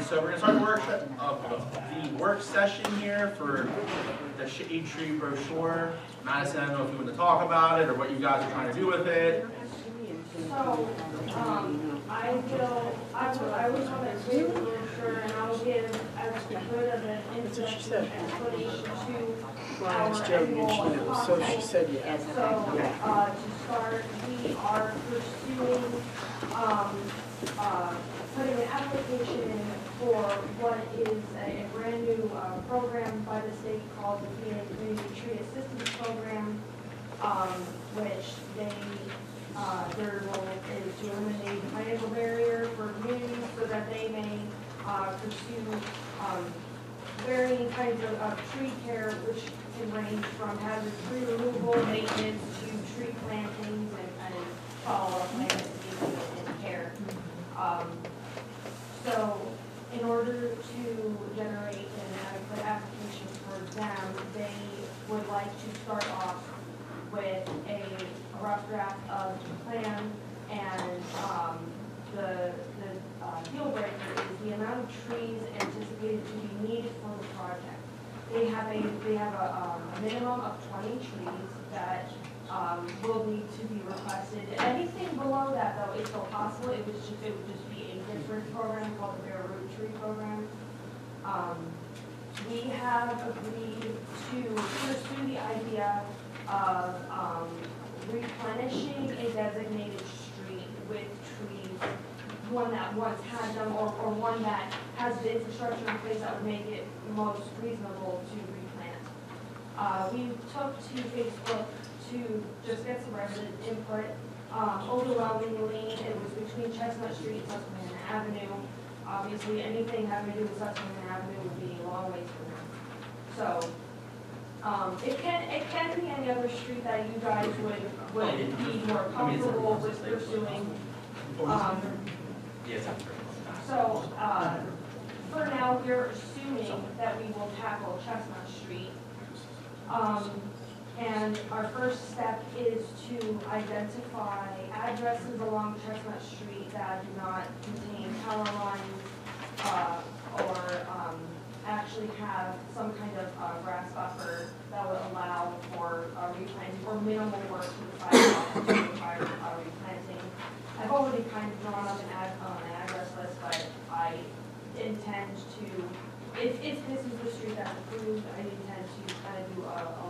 so we're going to start the work session here for the shade tree brochure. Madison, I don't know if you want to talk about it or what you guys are trying to do with it. So, I will come and read the brochure and I'll give as good of an introduction and explanation to our annual So she said yes. So, to start, we are pursuing, putting an application in for what is a brand new program by the state called the Community Tree Assistance Program, which their goal is to eliminate the financial barrier for communities so that they may pursue varying kinds of tree care, which can range from hazard tree removal, maintenance, to tree plantings and follow-up landscaping and care. So in order to generate an adequate application for them, they would like to start off with a rough draft of the plan, and the deal breaker is the amount of trees anticipated to be needed for the project. They have a minimum of 20 trees that will need to be requested. Anything below that, though, is still possible. It would just be a different program called the bare root tree program. We have agreed to pursue the idea of replenishing a designated street with trees, one that once had them, or one that has the infrastructure in place that would make it most reasonable to replant. We took to Facebook to just get some resident input. Overwhelmingly, it was between Chestnut Street and Sunbury Avenue. Obviously, anything having to do with Sunbury Avenue would be a long ways from them. So, it can be any other street that you guys would be more comfortable with pursuing. So, for now, we're assuming that we will tackle Chestnut Street. And our first step is to identify addresses along Chestnut Street that do not contain power lines, or actually have some kind of grass buffer that would allow for replanting or minimal work to the sidewalk to require replanting. I've already kind of drawn up an address list, but I intend to, if this is the street that's approved, I intend to kind of do a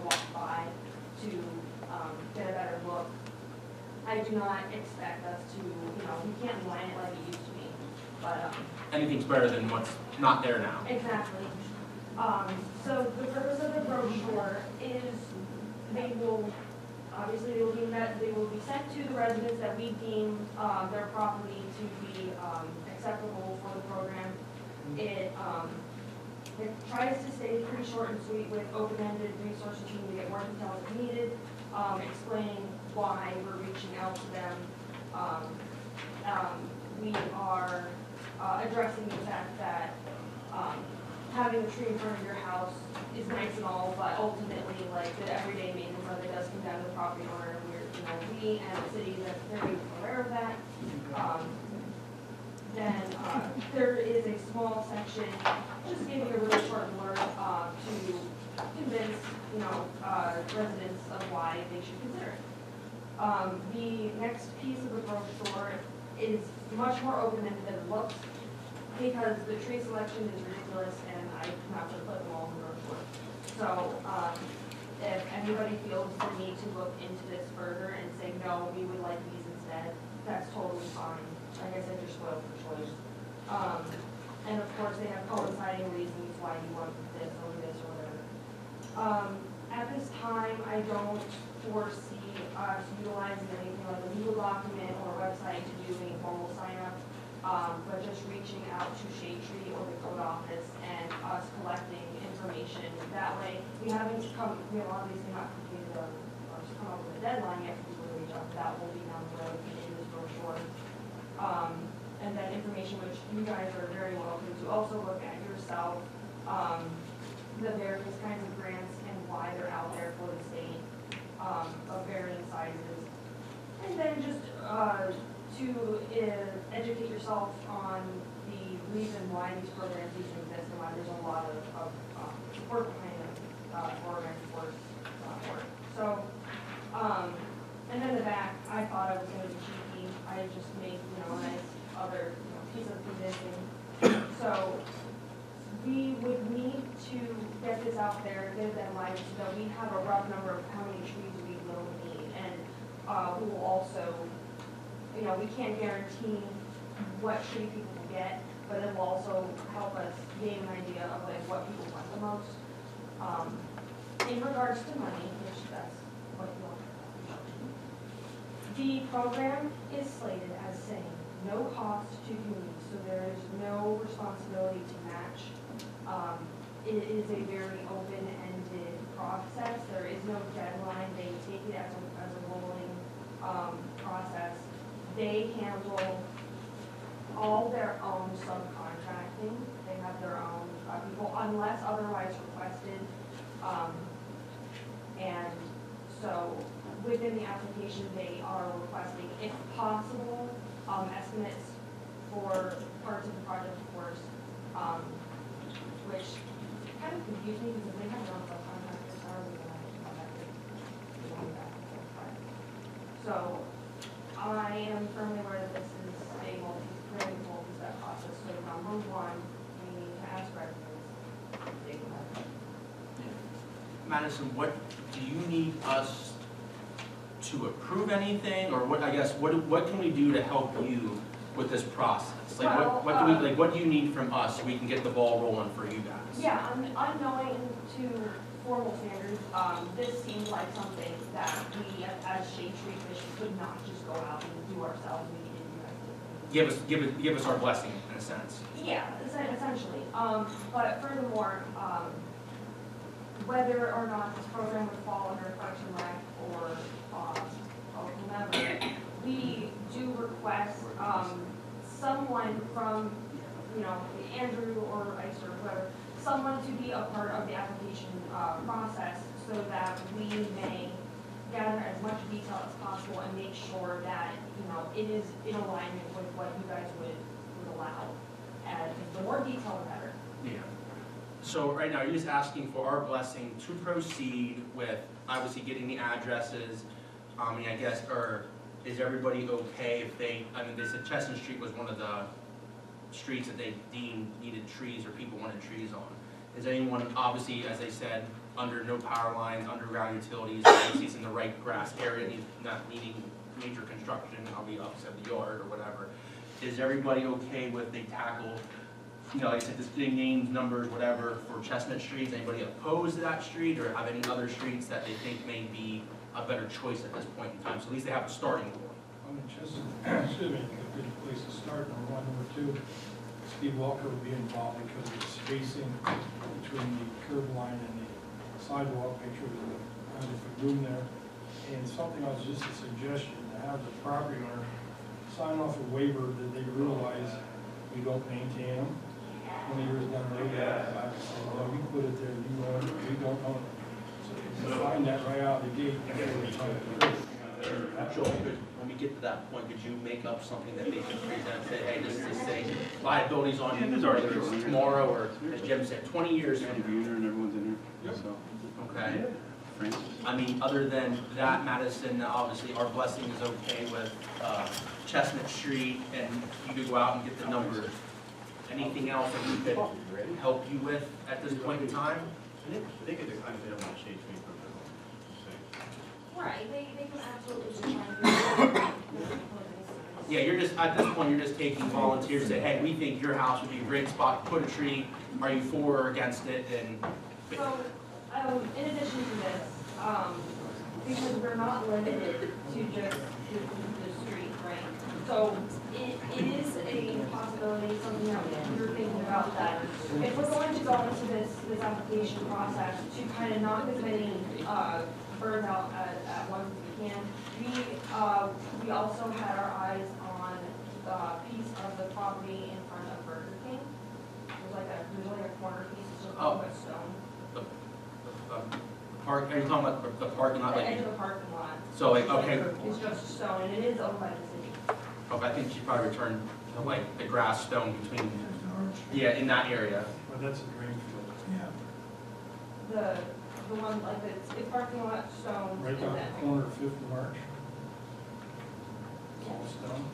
walk by to get a better look. I do not expect us to, we can't line it like it used to be, but Anything's better than what's not there now. exactly. So the purpose of the brochure is they will be sent to the residents that we deem their property to be acceptable for the program. It tries to stay pretty short and sweet with open-ended resources you can get more details if needed, explaining why we're reaching out to them. We are addressing the fact that having a tree in front of your house is nice and all, but ultimately, like, the everyday maintenance of it does come down to the property owner. We and the city are very aware of that. Then there is a small section, just giving a really short blurb to convince, residents of why they should consider it. The next piece of the brochure is much more open-ended than it looks, because the tree selection is ridiculous and I cannot just put them all in the brochure. So if anybody feels the need to look into this further and say, no, we would like these instead, that's totally fine. Like I said, you're spoiled for choice. And of course, they have coinciding reasons why you want this or whatever. At this time, I don't foresee us utilizing anything like a legal document or a website to do any formal sign-up, but just reaching out to Shade Tree or the code office and us collecting information. That way, we obviously not completed or come up with a deadline yet for people to reach out. That will be down the road in this brochure. And then information which you guys are very welcome to also look at yourself, the various kinds of grants and why they're out there for the state, of varying sizes. And then just to educate yourself on the reason why these programs even exist and why there's a lot of support behind them for organic force work. So, and then the back, I thought it was going to be cheeky. I just made, a nice other piece of convincing. So we would need to get this out there, get it live, so that we have a rough number of how many trees we will need. And we will also, we can't guarantee what tree people will get, but it will also help us gain an idea of like what people want the most. In regards to money, which that's what you want. The program is slated as saying no cost to community, so there is no responsibility to match. It is a very open-ended process. There is no deadline. They take it as a rolling process. They handle all their own subcontracting. They have their own people, unless otherwise requested. And so within the application, they are requesting, if possible, estimates for parts of the project, of course, which kind of confused me because they have their own subcontractors. How are we going to come back? So I am firmly aware that this is a multi-step process. So number one, we need to ask residents if they can have it. Madison, what do you need us to approve anything, or what? I guess what can we do to help you with this process? Like Well, what do you need from us so we can get the ball rolling for you guys? Yeah, unknowing to formal standards, this seems like something that we as Shade Tree Commission could not just go out and do ourselves. We needed you guys to Give us our blessing in a sense. Yeah, essentially. But furthermore, whether or not this program would fall under Parks and Rec or whomever, we do request someone from, Andrew or Ice or whoever, someone to be a part of the application process so that we may gather as much detail as possible and make sure that, it is in alignment with what you guys would allow. And the more detail, the better. Yeah. So right now, you're just asking for our blessing to proceed with obviously getting the addresses. I guess, or is everybody okay if they said Chestnut Street was one of the streets that they deemed needed trees or people wanted trees on. Is anyone, obviously, as they said, under no power lines, underground utilities, obviously it's in the right grass area, not needing major construction, I'll be upset the yard or whatever. Is everybody okay with they tackle, like I said, just getting names, numbers, whatever, for Chestnut Street? Is anybody opposed to that street, or have any other streets that they think may be a better choice at this point in time? So at least they have a starting point. Chestnut, excuse me, a good place to start, number one. Number two, Steve Walker would be involved because of the spacing between the curb line and the sidewalk, make sure there's adequate room there. And something else, just a suggestion, to have the property owner sign off a waiver that they realize we don't maintain them. 20 years down the road, they have to back and say, well, we put it there, you own it, we don't own it. So you can find that right out of the gate. Joel, when we get to that point, could you make up something that they can present, say, hey, this is the same liabilities on you, whether it's tomorrow or, as Jim said, 20 years from now? And everyone's in here, so. Okay. Francis? Other than that, Madison, obviously our blessing is okay with Chestnut Street, and you could go out and get the numbers. Anything else that we could help you with at this point in time? They could decline if they don't want shade tree program. Right, they can absolutely decline. Yeah, you're just, at this point, you're just taking volunteers, say, hey, we think your house would be a great spot to put a tree. Are you for or against it? And So, in addition to this, because we're not limited to just the street, right? So it is a possibility, something that we're thinking about, that if we're going to go into this application process to kind of knock as many birds out at once as we can, we also had our eyes on the piece of the property in front of Burger King. There's like a corner piece, it's just Oh. with stone. park, are you talking about the parking lot? The Like, edge of the parking lot. so like, okay, It's just stone, and it is owned by the city. okay, I think she probably returned like the grass stone between Yeah, in that area. But that's a drain field. Yeah. The one like it's parking lot, stone, Right and on then. the corner of Fifth and March. It's all stone.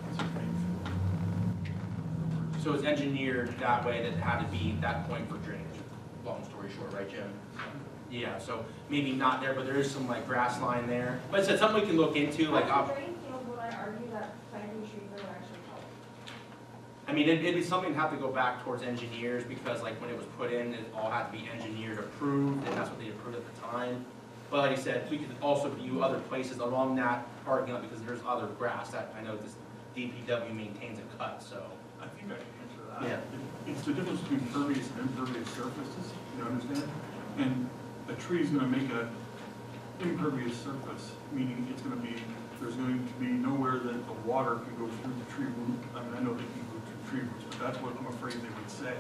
That's a drain field. So it's engineered that way that it had to be that point for drainage, long story short, right, Jim? Yeah, so maybe not there, but there is some like grass line there. But it's something we can look into, like, On the drain field, would I argue that planting trees would actually help? I mean, it'd be something to have to go back towards engineers, because like when it was put in, it all had to be engineered approved, and that's what they approved at the time. But like I said, we could also view other places along that parking lot, because there's other grass that I know this DPW maintains a cut, so. I think I can answer that. Yeah. It's the difference between pervious and impervious surfaces, you understand? And a tree is gonna make a impervious surface, meaning it's gonna be, there's going to be nowhere that the water can go through the tree root. I mean, I know they can go through tree roots, but that's what I'm afraid they would say,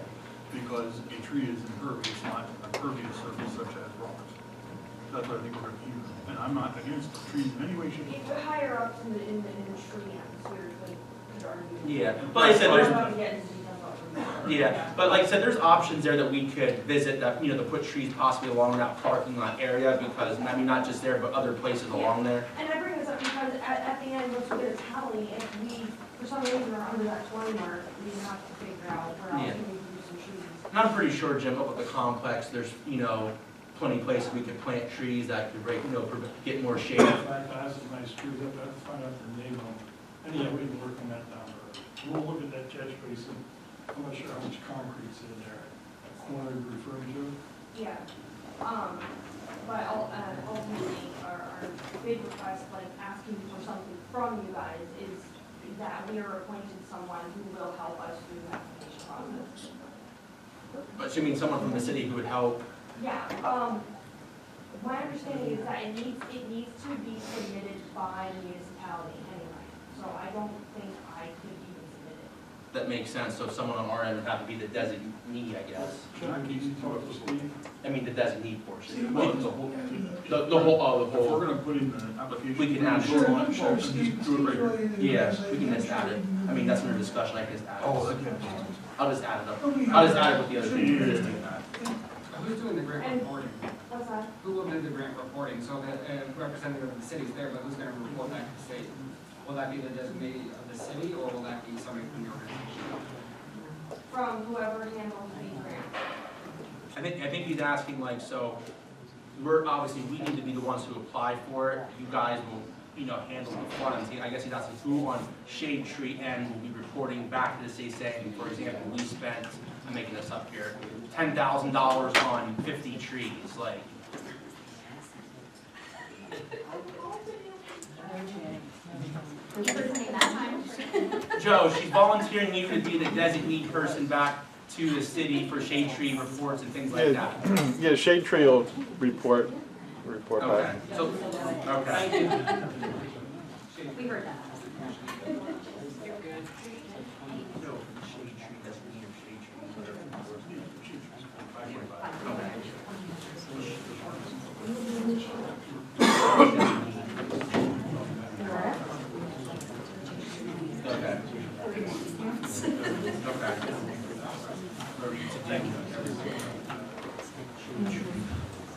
because a tree is impervious, not a pervious surface such as rocks. That's what I think we're gonna use, and I'm not against trees in any way, shape, or If you're higher up in the tree hemispheres, like, could argue. Yeah, but like I said, I'm there's, not gonna get into details about them. yeah, but like I said, there's options there that we could visit, that, you know, to put trees possibly along that parking lot area, because, I mean, not just there, but other places along there. And I bring this up because at the end, once we get a tally, if we, for some reason, are under that 20 mark, we have to figure out where else Yeah. can we do some trees. And I'm pretty sure, Jim, up at the complex, there's, you know, plenty of places we could plant trees that could, you know, get more shade. In fact, I have some nice trees up, I have to find out the name of them. Anyhow, we can work on that down the road. We'll look at that catch basin. I'm not sure how much concrete's in there. That corner you're referring to? Yeah, but ultimately, our big request, like asking for something from you guys, is that we are appointing someone who will help us through the application process. But you mean someone from the city who would help? Yeah, my understanding is that it needs to be submitted by the municipality anyway, so I don't think I could even submit it. That makes sense, so someone on our end would have to be the designee, I guess. John, can you talk to Steve? I mean, the designee portion. Well, The whole, the whole, If we're gonna put in the application. We can add it. Sure, and just do it right here. yeah, we can just add it. I mean, that's under discussion, I can just add it. Oh, okay. I'll just add it up. I'll just add it with the other thing. Who's doing the grant And- reporting? What's that? Who will do the grant reporting? So the representative of the city's there, but who's gonna report back to the state? Will that be the designee of the city, or will that be somebody from your organization? From whoever handles the grant. I think he's asking like, so, we're, obviously, we need to be the ones who apply for it. You guys will, you know, handle the funds. I guess he's asking who on Shade Tree end will be reporting back to the city saying, for example, we spent, I'm making this up here, $10,000 on 50 trees, like. Joe, she's volunteering you to be the designee person back to the city for shade tree reports and things like that. Yeah, Shade Tree will report Okay, back. so, okay. We heard that. Okay.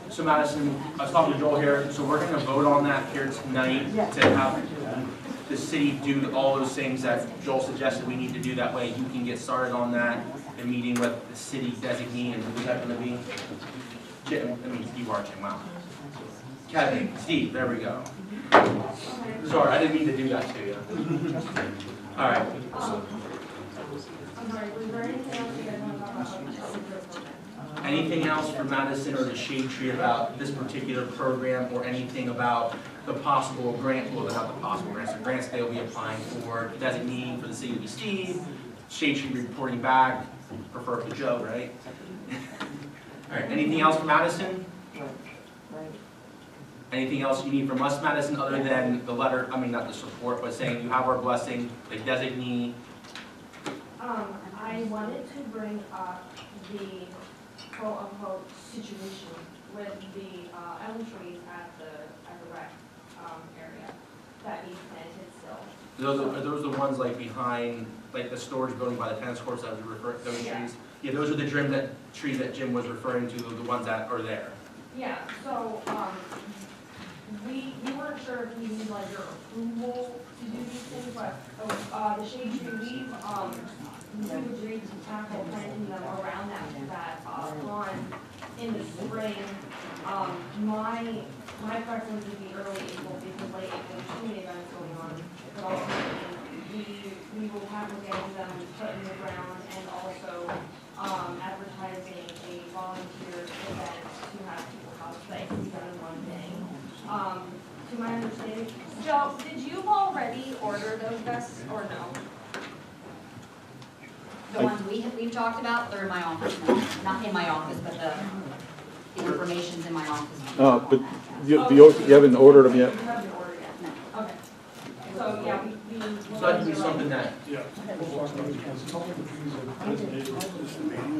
So Madison, I was talking to Joel here, so we're gonna vote on that here tonight to have the city do all those things that Joel suggested we need to do. That way you can get started on that, the meeting with the city designee, and who's that gonna be? Jim, I mean, you are Jim, wow. Kevin, Steve, there we go. Sorry, I didn't mean to do that to you. All right. I'm sorry, was there anything else you guys want to talk about? Anything else for Madison or the Shade Tree about this particular program, or anything about the possible grant, well, not the possible grants, the grants they'll be applying for, designee for the city will be Steve, Shade Tree reporting back, preferably Joe, right? All right, anything else for Madison? Anything else you need from us, Madison, other than the letter, I mean, not the support, but saying you have our blessing, the designee? I wanted to bring up the quote-unquote situation with the elm trees at the rec area. that needs planted still. Are those the ones like behind, like the storage building by the tennis courts that you refer, those Yeah. trees? Yeah, those are the trees that Jim was referring to, the ones that are there. Yeah, so, we weren't sure if we need like your approval to do these things, but, the shade tree, we've agreed to tackle planting them around that lawn in the spring. My preference would be early April, because late April, there's too many events going on. But also, we will tackle getting them put in the ground, and also, advertising a volunteer event to have people help, that can be done in one day. To my understanding, Joe, did you already order those vests, or no? The ones we've talked about, they're in my office now. Not in my office, but the information's in my office. But you haven't ordered them yet? You haven't ordered yet? No. Okay. So, yeah, we. So that could be something that, Yeah, we'll talk about it, because some of the trees are designated in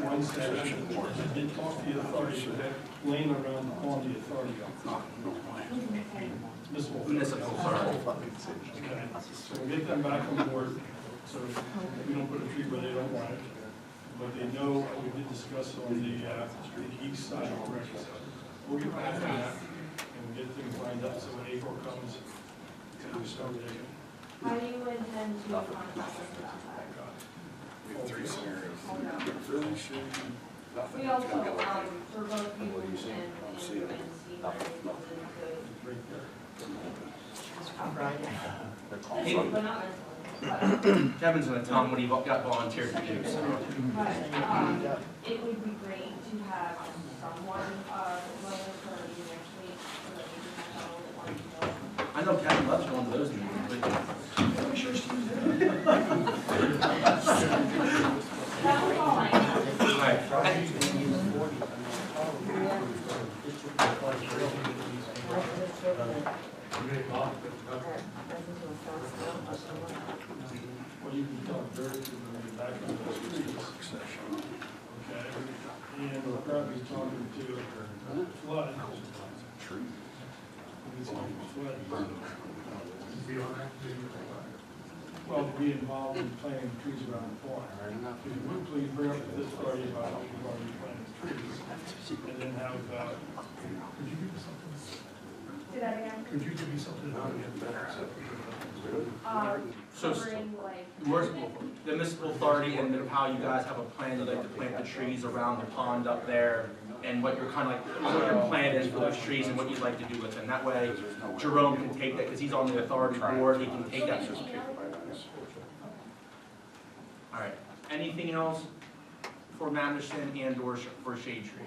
one section. I did talk to the authority, but that laying around on the authority. municipal, sorry. Okay, so we'll get them back on board, so we don't put a tree where they don't want it. But they know, we did discuss on the east side already, so we'll get back to that and get things lined up, so when April comes, we start digging. How do you intend to contact us about that? We also, for both you and Steve, are able to, but not mentally. Kevin's gonna tell him what he got volunteered to do, so. But, it would be great to have someone, whether for you next week, so that we can have a little bit more. I know Kevin loves going to those meetings, That was all I had. Well, you can talk dirt to them back on the streets. Okay, and we're probably talking to flood. Well, be involved in planting trees around the corner. If you would please bring up to this party about how we've already planted trees, and then have, Could you give me something? Say that again? Could you give me something how to get better? So- Covering like. the municipal authority and then how you guys have a plan, you'd like to plant the trees around the pond up there, and what your kind of like, what your plan is for those trees and what you'd like to do with them. That way Jerome can take that, because he's on the authority board, he can take that. All right, anything else for Manderson and or for Shade Tree?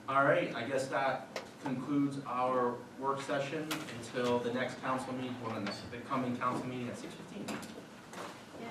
All right, I guess that concludes our work session until the next council meeting, well, the coming council meeting at 6:15. Yeah.